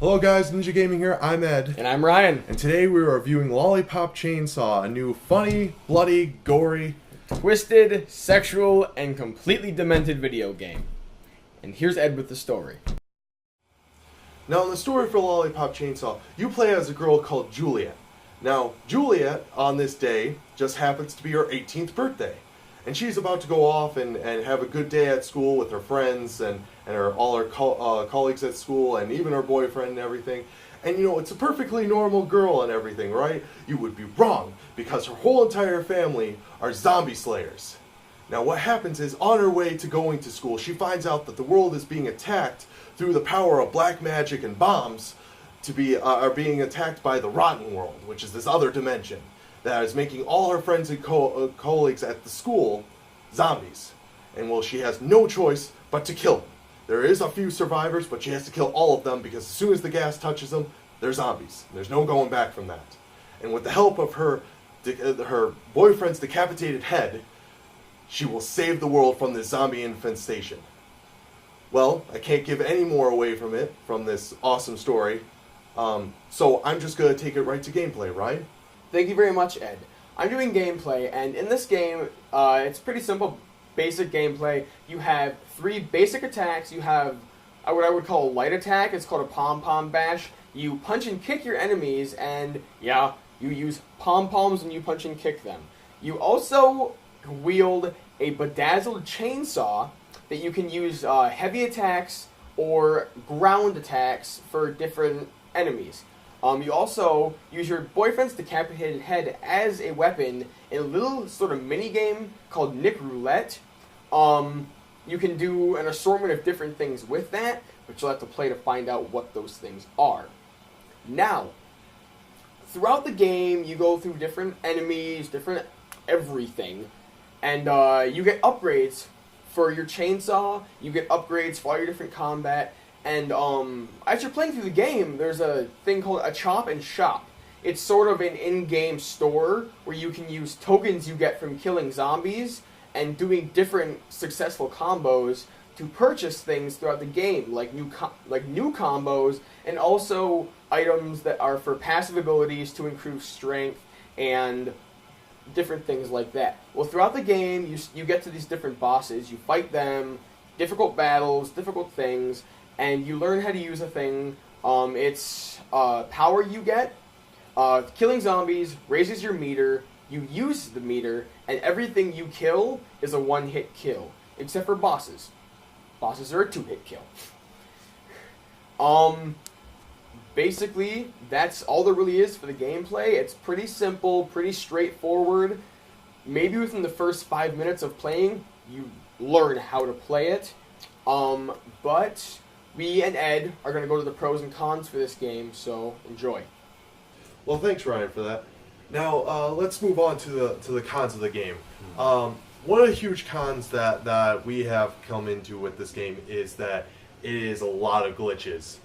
Hello guys, Ninja Gaming here, I'm Ed. And I'm Ryan. And today we are reviewing Lollipop Chainsaw, a new funny, bloody, gory, twisted, sexual, and completely demented video game. And here's Ed with the story. Now in the story for Lollipop Chainsaw, you play as a girl called Juliet. Now, Juliet, on this day, just happens to be her 18th birthday. And she's about to go off and have a good day at school with her friends and all her colleagues at school and even her boyfriend and everything. And you know, it's a perfectly normal girl and everything, right? You would be wrong, because her whole entire family are zombie slayers. Now what happens is, on her way to going to school, she finds out that the world is being attacked through the power of black magic and bombs are being attacked by the Rotten World, which is this other dimension that is making all her friends and colleagues at the school zombies. And well, she has no choice but to kill them. There is a few survivors, but she has to kill all of them because as soon as the gas touches them, they're zombies. There's no going back from that. And with the help of her boyfriend's decapitated head, she will save the world from this zombie infestation. Well, I can't give any more away from this awesome story. So I'm just going to take it right to gameplay, right? Thank you very much, Ed. I'm doing gameplay, and in this game, it's pretty simple, basic gameplay. You have 3 basic attacks. You have what I would call a light attack. It's called a pom-pom bash. You punch and kick your enemies, and yeah, you use pom-poms and you punch and kick them. You also wield a bedazzled chainsaw that you can use heavy attacks or ground attacks for different enemies. You also use your boyfriend's decapitated head as a weapon in a little sort of mini game called Nick Roulette. You can do an assortment of different things with that, but you'll have to play to find out what those things are. Now, throughout the game, you go through different enemies, different everything, and you get upgrades for your chainsaw, you get upgrades for all your different combat. And as you're playing through the game, there's a thing called a chop and shop. It's sort of an in-game store where you can use tokens you get from killing zombies and doing different successful combos to purchase things throughout the game, like new combos, and also items that are for passive abilities to improve strength and different things like that. Well, throughout the game, you get to these different bosses, you fight them, difficult battles, difficult things, and you learn how to use a thing. It's power you get. Killing zombies raises your meter. You use the meter, and everything you kill is a one-hit kill, except for bosses. Bosses are a 2-hit kill. Basically, that's all there really is for the gameplay. It's pretty simple, pretty straightforward. Maybe within the first 5 minutes of playing, you learn how to play it. But we and Ed are going to go to the pros and cons for this game, so enjoy. Well, thanks Ryan for that. Now, let's move on to the cons of the game. One of the huge cons that we have come into with this game is that it is a lot of glitches.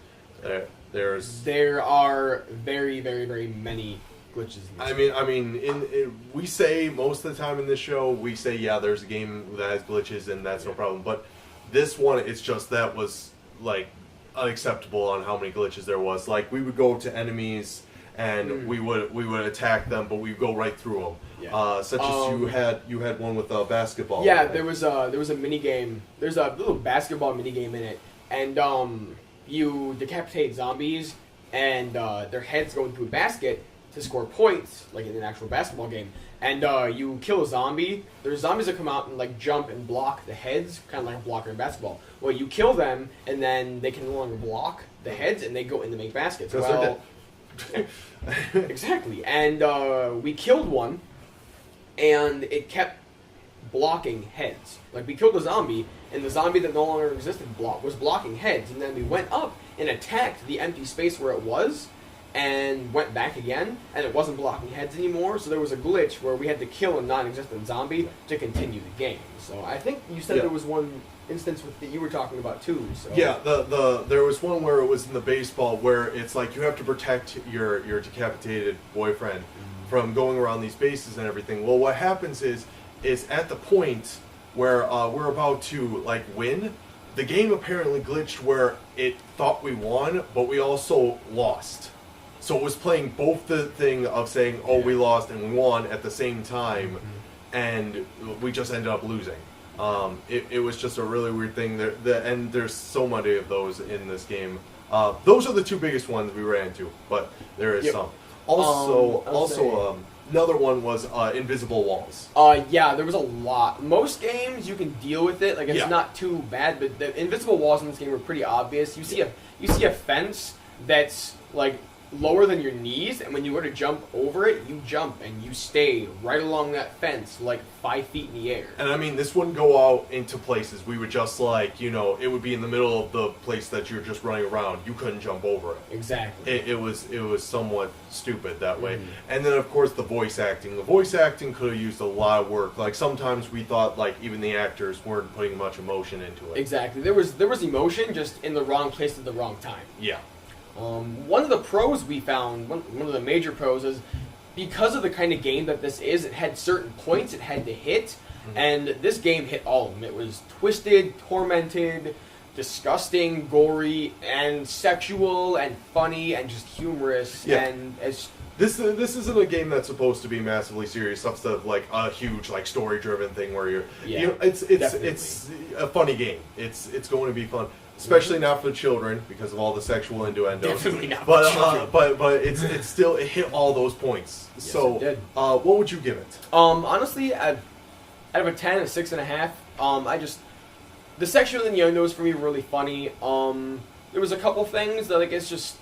There are very, very, very many glitches in this we say most of the time in this show, we say, yeah, there's a game that has glitches and that's no problem. But this one, it's just that was like unacceptable on how many glitches there was. Like, we would go to enemies and we would attack them, but we'd go right through them. Yeah. Such as you had one with a basketball. Yeah, right? there was a mini game. There's a little basketball mini game in it, and you decapitate zombies, and their heads go into a basket to score points, like in an actual basketball game. And you kill a zombie. There's zombies that come out and like jump and block the heads, kind of like a blocker in basketball. Well, you kill them, and then they can no longer block the heads, and they go in to make baskets. Well, exactly. And we killed one, and it kept blocking heads. Like, we killed a zombie, and the zombie that no longer existed was blocking heads. And then we went up and attacked the empty space where it was, and went back again, and it wasn't blocking heads anymore, so there was a glitch where we had to kill a non-existent zombie to continue the game. So I think you said there was one instance that you were talking about too. So. Yeah, there was one where it was in the baseball where it's like you have to protect your decapitated boyfriend from going around these bases and everything. Well, what happens is at the point where we're about to like win, the game apparently glitched where it thought we won, but we also lost. So it was playing both the thing of saying, oh, we lost and we won at the same time, and we just ended up losing. It was just a really weird thing. And there's so many of those in this game. Those are the two biggest ones we ran into, but there is some. Also, another one was invisible walls. Yeah, there was a lot. Most games you can deal with it, like it's not too bad, but the invisible walls in this game are pretty obvious. You see a fence that's like lower than your knees, and when you go to jump over it, you jump and you stay right along that fence, like 5 feet in the air. And I mean, this wouldn't go out into places. We would just like, it would be in the middle of the place that you're just running around. You couldn't jump over it. Exactly. It was somewhat stupid that way. And then of course the voice acting. The voice acting could have used a lot of work. Like sometimes we thought like even the actors weren't putting much emotion into it. Exactly. There was emotion, just in the wrong place at the wrong time. Yeah. One of the pros we found, one of the major pros is, because of the kind of game that this is, it had certain points it had to hit, and this game hit all of them. It was twisted, tormented, disgusting, gory, and sexual, and funny, and just humorous, and as... This isn't a game that's supposed to be massively serious stuff, instead of like a huge like story-driven thing where you're... it's a funny game. It's going to be fun. Especially not for children because of all the sexual innuendos. Definitely not for children. But it's still, it hit all those points. Yes, so it did. What would you give it? Honestly, out of a 10, a 6.5. The sexual innuendos for me were really funny. There was a couple things that I guess just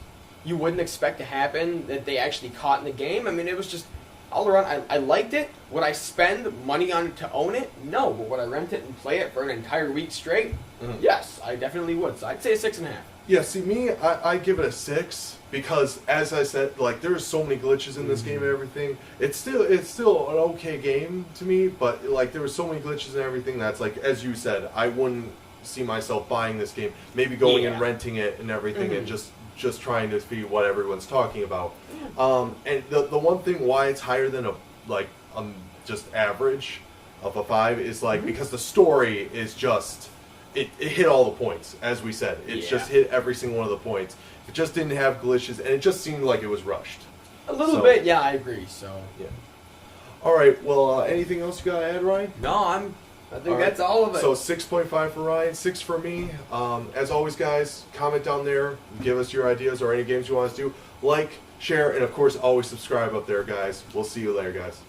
you wouldn't expect to happen that they actually caught in the game. I mean, it was just all around. I liked it. Would I spend money on it to own it? No. But would I rent it and play it for an entire week straight? Yes, I definitely would. So I'd say a 6.5. Yeah, see, me, I give it a 6 because, as I said, like there's so many glitches in this game and everything. It's still an okay game to me, but like there were so many glitches and everything that's like, as you said, I wouldn't see myself buying this game. Maybe going and renting it and everything, and just trying to see what everyone's talking about. And the one thing why it's higher than just average of a 5 is like because the story is just. It hit all the points, as we said. It just hit every single one of the points. It just didn't have glitches, and it just seemed like it was rushed. A little bit, yeah, I agree. So yeah. All right. Well, anything else you got to add, Ryan? No, I think that's all of it. So 6.5 for Ryan, 6 for me. As always, guys, comment down there. Give us your ideas or any games you want us to do. Like, share, and of course, always subscribe up there, guys. We'll see you later, guys.